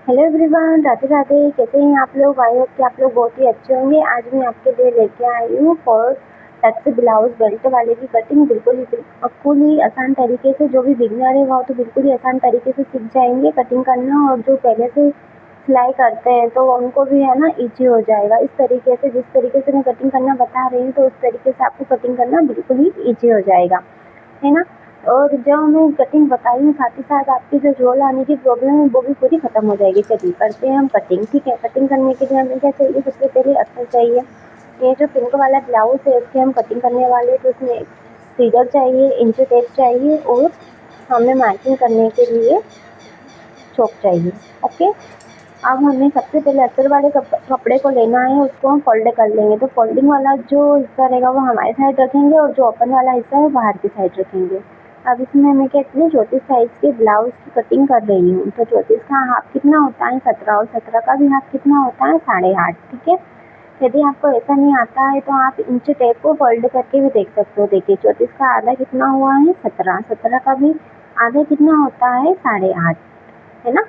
Hello everyone, Radhe Radhe. कैसे हैं आप लोग? आई होप कि आप लोग बहुत ही अच्छे होंगे। आज मैं आपके लिए लेके आई हूँ फॉर टक्स ब्लाउज बेल्ट वाले की कटिंग बिल्कुल ही आसान तरीके से। जो भी बिगनर है वो तो बिल्कुल ही आसान तरीके से सीख जाएंगे कटिंग करना, और जो पहले से सिलाई करते हैं तो उनको भी है ना ईजी हो जाएगा। इस तरीके से, जिस तरीके से मैं कटिंग करना बता रही हूँ, तो उस तरीके से आपको कटिंग करना बिल्कुल ही ईजी हो जाएगा, है ना। और जब मैं कटिंग बताई हूँ, साथ ही साथ आपकी जो झोल आने की प्रॉब्लम है वो भी पूरी खत्म हो जाएगी। चलिए करते हैं हम कटिंग, ठीक है। कटिंग करने के लिए हमें क्या चाहिए? सबसे पहले अस्तर चाहिए। ये जो पिंक वाला ब्लाउज है उसकी हम कटिंग करने वाले, तो उसमें सीजर चाहिए, इंच टेप चाहिए, और हमें मार्किंग करने के लिए चौक चाहिए। ओके। अब हमें सबसे पहले अस्तर वाले कपड़े को लेना है, उसको हम फोल्ड कर लेंगे। तो फोल्डिंग वाला जो हिस्सा रहेगा वो हमारी साइड रखेंगे, और जो ओपन वाला हिस्सा है बाहर की साइड रखेंगे। अब इसमें मैं क्या इतनी 34 साइज के ब्लाउज की कटिंग कर रही हूँ। तो 34 का हाफ कितना होता है? 17, और 17 का भी हाफ कितना होता है? 8.5। ठीक है। यदि आपको ऐसा नहीं आता है तो आप इंच टेप को फोल्ड करके भी देख सकते हो। देखिए 34 का आधा कितना हुआ है? 17। 17 का भी आधा कितना होता है? 8.5, है ना।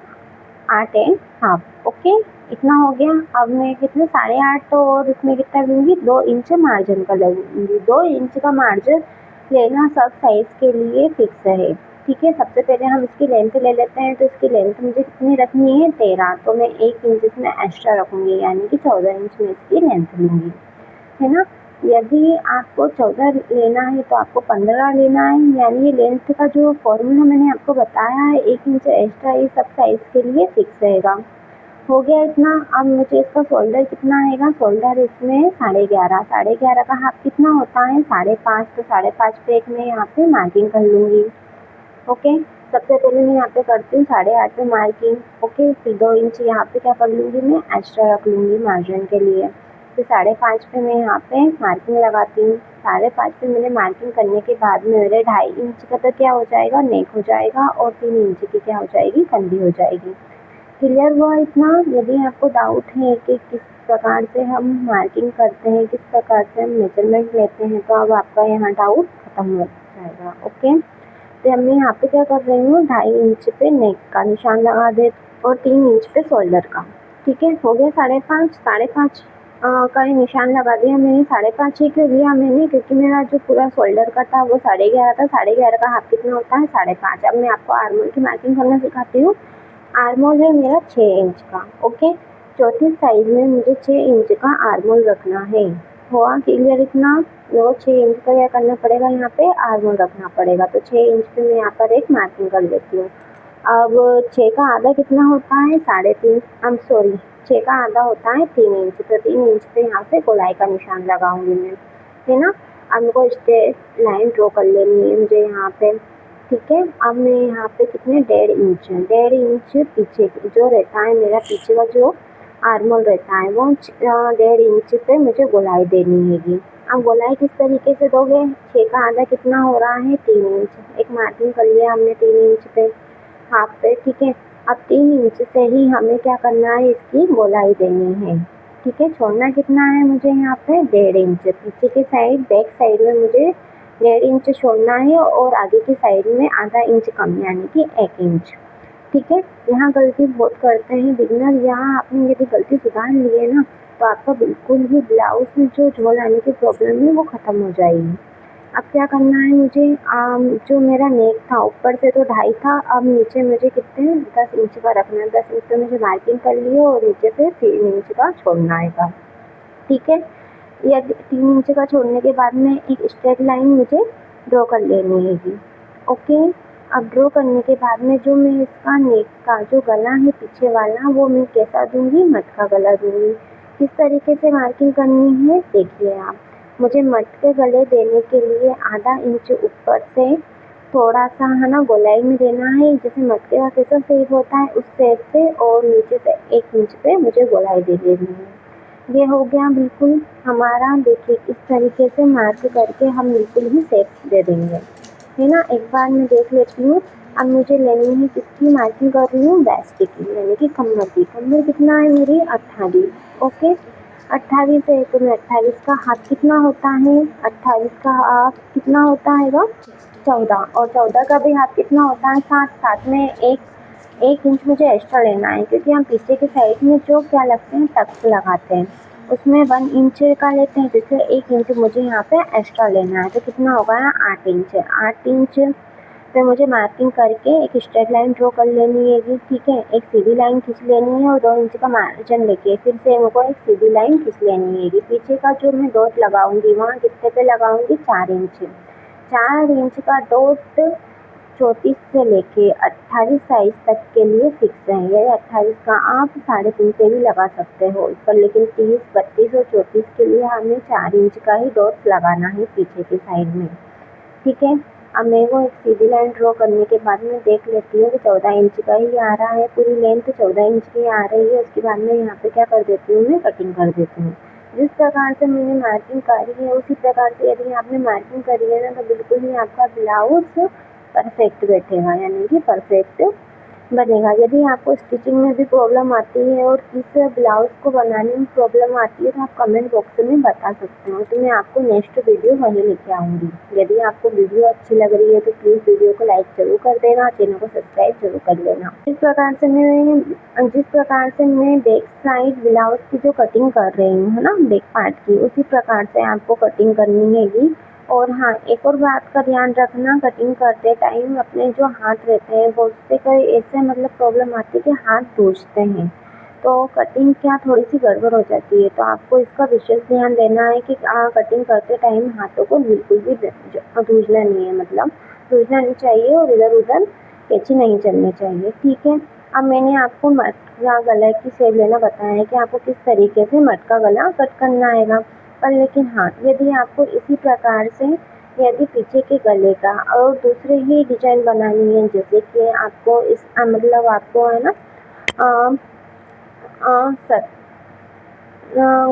8.5। ओके, इतना हो गया। अब मैं कितने 8.5, तो और इसमें कितना लूँगी? 2 इंच मार्जिन का लगूंगी। 2 इंच का मार्जिन लेना सब साइज के लिए फिक्स है, ठीक है। सबसे पहले हम इसकी लेंथ ले लेते हैं। तो इसकी लेंथ मुझे कितनी रखनी है? 13। तो मैं 1 इंच इसमें एक्स्ट्रा रखूँगी, यानी कि 14 इंच में इसकी लेंथ लूँगी, है ना। यदि आपको 14 लेना है तो आपको 15 लेना है, यानी ये लेंथ का जो फॉर्मूला मैंने आपको बताया है, 1 इंच एक्स्ट्रा, ये सब साइज के लिए फिक्स रहेगा। हो गया इतना। अब मुझे इसका शोल्डर कितना आएगा? शोल्डर इसमें 11.5। 11.5 का हाफ कितना होता है? 5.5। तो 5.5 पे एक मैं यहाँ पे मार्किंग कर लूँगी। ओके, सबसे पहले मैं यहाँ पे करती हूँ 8.5 पे मार्किंग। ओके, फिर 2 इंच यहाँ पे क्या कर लूँगी? मैं एक्स्ट्रा रख लूँगी मार्जिन के लिए। फिर 5.5 पे मैं यहाँ पे मार्किंग लगाती हूँ। 5.5 पे मैंने मार्किंग करने के बाद में मेरे 2.5 इंच का तो क्या हो जाएगा? नेक हो जाएगा, और 3 इंच की क्या हो जाएगी? कंधी हो जाएगी। क्लियर हुआ इतना? यदि आपको डाउट है कि किस प्रकार से हम मार्किंग करते हैं, किस प्रकार से हम मेजरमेंट लेते हैं, तो अब आपका यहाँ डाउट खत्म हो जाएगा। ओके, तो मैं यहाँ पे क्या कर रही हूँ? 2.5 इंच पे नेक का निशान लगा दे, और 3 इंच पे शोल्डर का। ठीक है, हो गया 5.5। 5.5 का ही निशान लगा दिया मैंने। 5.5 ही क्यों लिया मैंने? क्योंकि मेरा जो पूरा शोल्डर का था वो 11.5 था। 11.5 का हाफ कितना होता है? 5.5। अब मैं आपको आर्मोल की मार्किंग करना सिखाती हूँ। आर्मोल है मेरा 6 इंच का। ओके, चौथी साइज में मुझे 6 इंच का आर्मोल रखना है। हुआ क्लियर इतना? वो 6 इंच का क्या करना पड़ेगा? यहाँ पे आर्मोल रखना पड़ेगा। तो 6 इंच पे मैं यहाँ पर एक मार्किंग कर लेती हूँ। अब 6 का आधा कितना होता है? 3.5। I'm सॉरी, 6 का आधा होता है 3 इंच। तो 3 इंच पे यहाँ पे गोलाई का निशान लगाऊंगी मैं, है ना। अब मेरे को स्ट्रेट लाइन ड्रॉ कर लेनी है मुझे यहाँ पे, ठीक है। अब मैं यहाँ पे कितने 1.5 इंच पीछे जो रहता है, मेरा पीछे का जो आर्मोल रहता है, वो 1.5 इंच पे मुझे गोलाई देनी हैगी। अब गोलाई किस तरीके से दोगे? 6 का आधा कितना हो रहा है? 3 इंच। एक मार्किंग कर लिया हमने 3 इंच पे, हाफ पे, ठीक है। अब 3 इंच से ही हमें क्या करना है? इसकी गोलाई देनी है, ठीक है। छोड़ना कितना है मुझे यहाँ पे? 1.5 इंच। पीछे की साइड, बैक साइड में मुझे 1.5 इंच छोड़ना है, और आगे की साइड में आधा इंच कम, यानी कि 1 इंच, ठीक है। यहाँ गलती बहुत करते हैं बिगिनर। यहाँ आपने यदि गलती सुधार ली है ना, तो आपका बिल्कुल ही ब्लाउज में जो झोल आने की प्रॉब्लम है वो खत्म हो जाएगी। अब क्या करना है मुझे? जो मेरा नेक था ऊपर से तो 2.5 था, अब नीचे मुझे कितने 10 इंच का रखना है। 10 इंच पे मुझे मार्किंग कर ली है, और नीचे से 3 इंच का छोड़ना है, ठीक है। या 3 इंच का छोड़ने के बाद में एक स्ट्रेट लाइन मुझे ड्रॉ कर लेनी हैगी। ओके, अब ड्रॉ करने के बाद में जो मैं इसका नेक का जो गला है पीछे वाला, वो मैं कैसा दूंगी? मटका गला दूंगी। किस तरीके से मार्किंग करनी है देखिए आप। मुझे मटके गले देने के लिए आधा इंच ऊपर से थोड़ा सा, है ना, गोलाई में देना है। जैसे मटके का कैसा शेप होता है उस शेप से, और नीचे से 1 इंच पे मुझे गोलाई दे देनी है। ये हो गया बिल्कुल हमारा। देखिए इस तरीके से मार्क करके हम बिल्कुल ही शेप दे देंगे, है ना। एक बार मैं देख लेती हूँ। अब मुझे लेनी है किसकी मार्किंग कर रही हूँ? वेस्ट की, यानी कि कमर की। कमर कितना है मेरी? 28। ओके, 28 है तो मैं 28 का हाफ कितना होता है? 28 का हाफ कितना होता है? 14। और 14 का भी हाफ कितना होता है? 7। 7 में एक 1 इंच मुझे एक्स्ट्रा लेना है, क्योंकि हम पीछे के साइड में जो क्या लगते हैं टक्स लगाते हैं उसमें 1 इंच का लेते हैं, तो इसलिए 1 इंच मुझे यहाँ पे एक्स्ट्रा लेना है। तो कितना होगा 8 इंच। 8 इंच पे मुझे मार्किंग करके एक स्ट्रेट लाइन ड्रॉ कर लेनी है, ठीक है। एक सीधी लाइन खींच लेनी है और 2 इंच का मार्जिन लेके फिर से मुझको एक सीधी लाइन खींच लेनी है। पीछे का जो मैं डॉट लगाऊंगी वहाँ कितने पे लगाऊंगी 4 इंच। 4 इंच का डॉट 34 से लेके 28 साइज तक के लिए फिक्स है। ये 28 का आप 3.5 पे भी लगा सकते हो पर, लेकिन 30, 32 और 34 के लिए हमें 4 इंच का ही डॉट लगाना है पीछे की साइड में, ठीक है। अब मैं वो एक सीधी लाइन ड्रॉ करने के बाद में देख लेती हूँ कि 14 इंच का ही आ रहा है, पूरी लेंथ 14 इंच की आ रही है। उसके बाद में यहाँ पे क्या कर देती हूँ, मैं कटिंग कर देती हूँ। जिस प्रकार से मैंने मार्किंग करी है उसी प्रकार से यदि आपने मार्किंग करी है ना, तो बिल्कुल ही आपका ब्लाउज परफेक्ट बैठेगा, यानी कि परफेक्ट बनेगा। यदि आपको स्टिचिंग में भी प्रॉब्लम आती है और इस ब्लाउज को बनाने में प्रॉब्लम आती है तो आप कमेंट बॉक्स में बता सकते हो, तो मैं आपको नेक्स्ट वीडियो वहीं लेके आऊँगी। यदि आपको वीडियो अच्छी लग रही है तो प्लीज़ वीडियो को लाइक जरूर कर देना, चैनल को सब्सक्राइब जरूर कर लेना। जिस प्रकार से मैं बैक साइड ब्लाउज की जो कटिंग कर रही हूँ है ना, बैक पार्ट की, उसी प्रकार से आपको कटिंग करनी है। और हाँ, एक और बात का ध्यान रखना, कटिंग करते टाइम अपने जो हाथ रहते हैं वो उससे कई ऐसे मतलब प्रॉब्लम आती है कि हाथ सूजते हैं, तो कटिंग क्या थोड़ी सी गड़बड़ हो जाती है। तो आपको इसका विशेष ध्यान देना है कि कटिंग करते टाइम हाथों को बिल्कुल भी सूजना नहीं है, मतलब सूजना नहीं चाहिए और इधर उधर कैंची नहीं चलनी चाहिए, ठीक है। अब मैंने आपको मटका गला की शेप लेना बताया है कि आपको किस तरीके से मटका गला कट करना है। पर लेकिन हाँ, यदि आपको इसी प्रकार से यदि पीछे के गले का और दूसरे ही डिजाइन बनानी है, जैसे कि आपको इस मतलब आपको है ना सर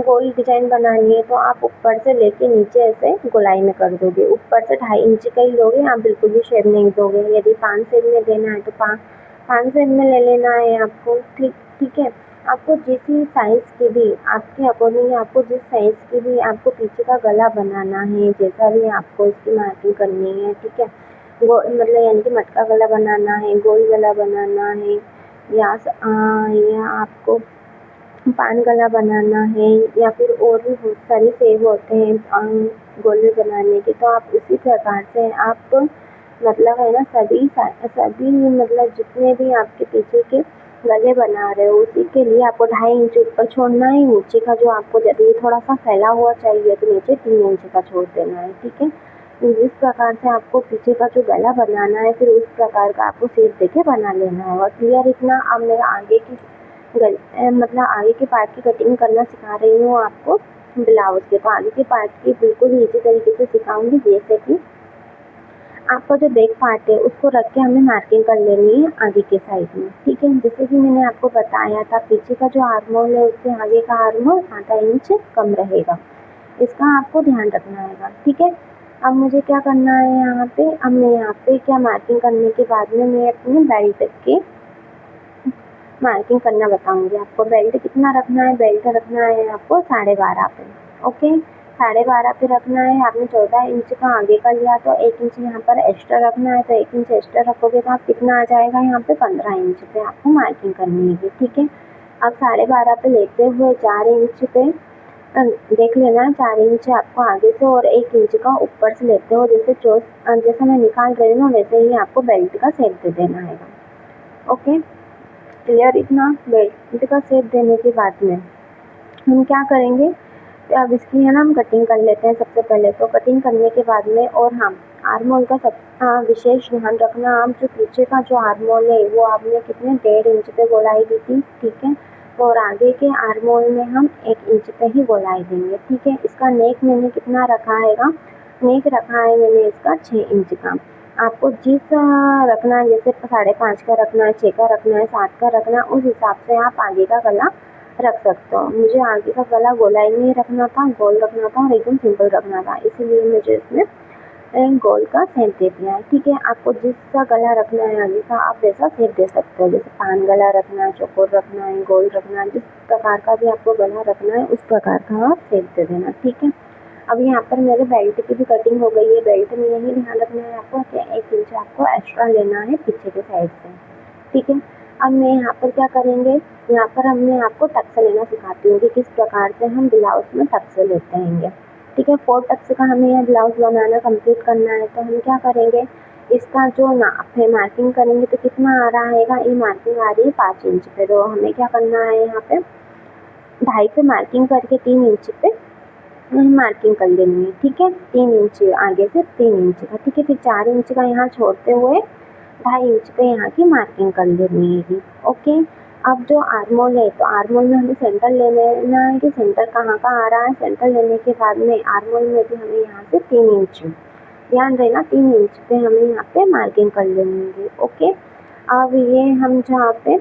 गोल डिजाइन बनानी है, तो आप ऊपर से लेके नीचे ऐसे गोलाई में कर दोगे। ऊपर से 2.5 इंच का ही लोगे, आप बिल्कुल भी शेप नहीं दोगे। यदि 5 शेप में देना है तो 5 शेप में ले लेना है आपको, ठीक है। आपको जिस साइज़ की भी आपके अकॉर्डिंग, आपको जिस साइज़ की भी आपको पीछे का गला बनाना है, जैसा भी आपको इसकी मार्किंग करनी है, ठीक है। मतलब यानी कि मटका गला बनाना है, गोल गला बनाना है, या आपको पान गला बनाना है, या फिर और भी बहुत सारे शेप होते हैं गोले बनाने के, तो आप उसी प्रकार से आप मतलब है ना सभी मतलब जितने भी आपके पीछे के गले बना रहे हो उसी के लिए आपको 2.5 इंच ऊपर छोड़ना है। नीचे का जो आपको यदि थोड़ा सा फैला हुआ चाहिए तो नीचे 3 इंच का छोड़ देना है, ठीक है। तो जिस प्रकार से आपको पीछे का जो गला बनाना है फिर उस प्रकार का आपको शेप देके बना लेना है। और क्लियर इतना। अब मैं आगे की मतलब आगे के पार्ट की कटिंग करना सिखा रही हूँ आपको ब्लाउज के। तो आगे के पार्ट की बिल्कुल इसी तरीके से सिखाऊंगी, जैसे कि आपका जो बैक पार्ट है उसको रख के हमें मार्किंग कर लेनी है आगे के साइड में, ठीक है। जैसे कि मैंने आपको बताया था, पीछे का जो आर्म होल है उससे आगे का आर्म होल आधा इंच कम रहेगा, इसका आपको ध्यान रखना है, ठीक है। अब मुझे क्या करना है यहाँ पे, अब मैं यहाँ पे क्या मार्किंग करने के बाद में मैं अपने बेल्ट के मार्किंग करना बताऊंगी आपको। बेल्ट कितना रखना है, बेल्ट रखना है आपको 12.5 पे, ओके। 12.5 पे रखना है। आपने 14 इंच का आगे का लिया तो 1 इंच यहाँ पर एक्स्ट्रा रखना है, तो 1 इंच एक्स्ट्रा रखोगे तो आप कितना आ जाएगा यहाँ पे 15 इंच पे आपको मार्किंग करनी है, ठीक है। अब 12.5 पे लेते हुए 4 इंच पे देख लेना, 4 इंच आपको आगे से और 1 इंच का ऊपर से लेते हो, जैसा मैं निकाल रही हूँ वैसे ही आपको बेल्ट का शेप दे देना है, ओके। क्लियर इतना। बेल्ट का शेप देने के बाद में हम क्या करेंगे, अब इसकी है ना हम कटिंग कर लेते हैं सबसे पहले। तो कटिंग करने के बाद में, और हाँ, आर्म होल का विशेष ध्यान रखना। आप जो पीछे का जो आर्म होल है वो आपने कितने 1.5 इंच पे गोलाई दी थी, ठीक है। और आगे के आर्म होल में हम 1 इंच पे ही गोलाई देंगे, ठीक है। इसका नेक मैंने कितना रखा है, नेक रखा है मैंने इसका 6 इंच का। आपको जिस रखना है, जैसे 5.5 का रखना है, 6 का रखना है, 7 का रखना है, उस हिसाब से आप आगे का गला रख सकते हो। मुझे आगे का गला गोलाई में रखना था, गोल रखना था और एकदम सिंपल रखना था, इसीलिए मुझे इसमें गोल का शेप दे दिया है, ठीक है। आपको जिसका गला रखना है आगे का आप वैसा शेप दे सकते हो, जैसे पान गला रखना है, चौकोर रखना है, गोल रखना है, जिस प्रकार का भी आपको गला रखना है उस प्रकार का आप शेप दे देना, ठीक है। अब यहाँ पर मेरे बेल्ट की भी कटिंग हो गई है। बेल्ट में यही ध्यान रखना है आपको कि 1 इंच आपको एक्स्ट्रा लेना है पीछे के साइड से, ठीक है। अब मैं यहाँ पर क्या करेंगे, यहाँ पर मैं आपको टक्स लेना सिखाती हूँ कि किस प्रकार से हम ब्लाउज में टक्स लेते हैं। ठीक है, 4 टक्स का हमें यह ब्लाउज बनाना कंप्लीट करना है। तो हम क्या करेंगे, इसका जो नाप है मार्किंग करेंगे तो कितना आ रहा है, ये मार्किंग आ रही है 5 इंच पे। तो हमें क्या करना है, यहाँ पे 2.5 पे मार्किंग करके 3 इंच पे मार्किंग कर लेनी है। ठीक है, 3 इंच आगे से 3 इंच का। ठीक है, फिर 4 इंच का यहाँ छोड़ते हुए 2.5 इंच पे यहाँ की मार्किंग कर लेनी है। ओके, अब जो आर्मोल है, तो आर्मोल में हमें सेंटर ले लेना है कि सेंटर कहाँ का आ रहा है। सेंटर लेने के बाद में आर्मोल में भी हमें यहाँ से 3 इंच, ध्यान देना 3 इंच पे हमें यहाँ पे मार्किंग कर लेनी है। ओके, अब ये हम जहाँ पे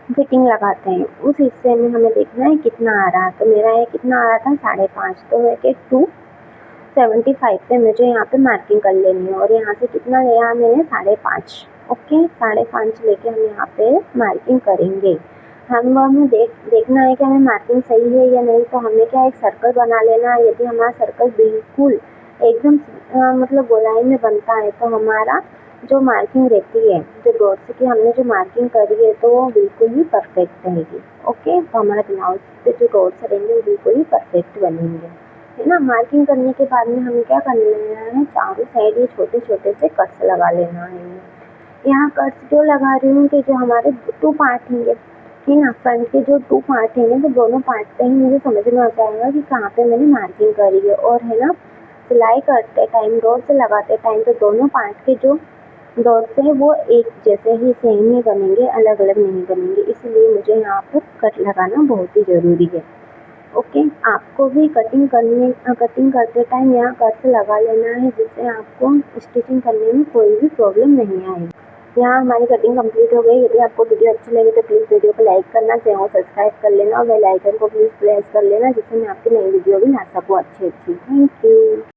फिटिंग लगाते हैं उस हिस्से में हमें देखना है कितना आ रहा है। तो मेरा ये कितना आ रहा था 5.5, तो है कि 275 पे मुझे यहाँ पे मार्किंग कर लेनी है। और यहाँ से कितना लिया मैंने 5.5। ओके, 5.5 लेके हम यहाँ पे मार्किंग करेंगे। हमें देखना है कि हमें मार्किंग सही है या नहीं। तो हमें क्या एक सर्कल बना लेना है। यदि हमारा सर्कल बिल्कुल एकदम मतलब गोलाई में बनता है तो हमारा जो मार्किंग रहती है, जो डॉट्स की हमने जो मार्किंग करी है, तो वो बिल्कुल ही परफेक्ट रहेगी। ओके, तो हमारा ब्लाउज पे जो डॉट्स रहेंगे वो बिल्कुल ही परफेक्ट बनेंगे, है ना। मार्किंग करने के बाद में हमें क्या कर लेना है, चारों साइड ये छोटे छोटे से कट्स लगा लेना है। यहाँ कट्स जो लगा रही हूँ कि जो हमारे 2 पार्ट होंगे, है ना, फ्रंट के जो 2 पार्ट हैं तो दोनों पार्ट पे ही मुझे समझ में आ जाएगा कि कहाँ पे मैंने मार्किंग करी है। और है ना, सिलाई करते टाइम, डॉट्स लगाते टाइम तो दोनों पार्ट के जो डॉट्स हैं वो एक जैसे ही सेम ही बनेंगे, अलग अलग नहीं बनेंगे। इसलिए मुझे यहाँ पर कट लगाना बहुत ही ज़रूरी है। ओके, आपको भी कटिंग करते टाइम यहाँ कट्स लगा लेना है, जिससे आपको स्टिचिंग करने में कोई भी प्रॉब्लम नहीं आएगी। यहाँ हमारी कटिंग कंप्लीट हो गई। यदि आपको वीडियो अच्छी लगे तो प्लीज़ वीडियो को लाइक करना, चैनल को सब्सक्राइब कर लेना और बेल आइकन को प्लीज़ प्रेस कर लेना, जिससे मैं आपकी नई वीडियो भी ला सकूँ अच्छी। Thank you.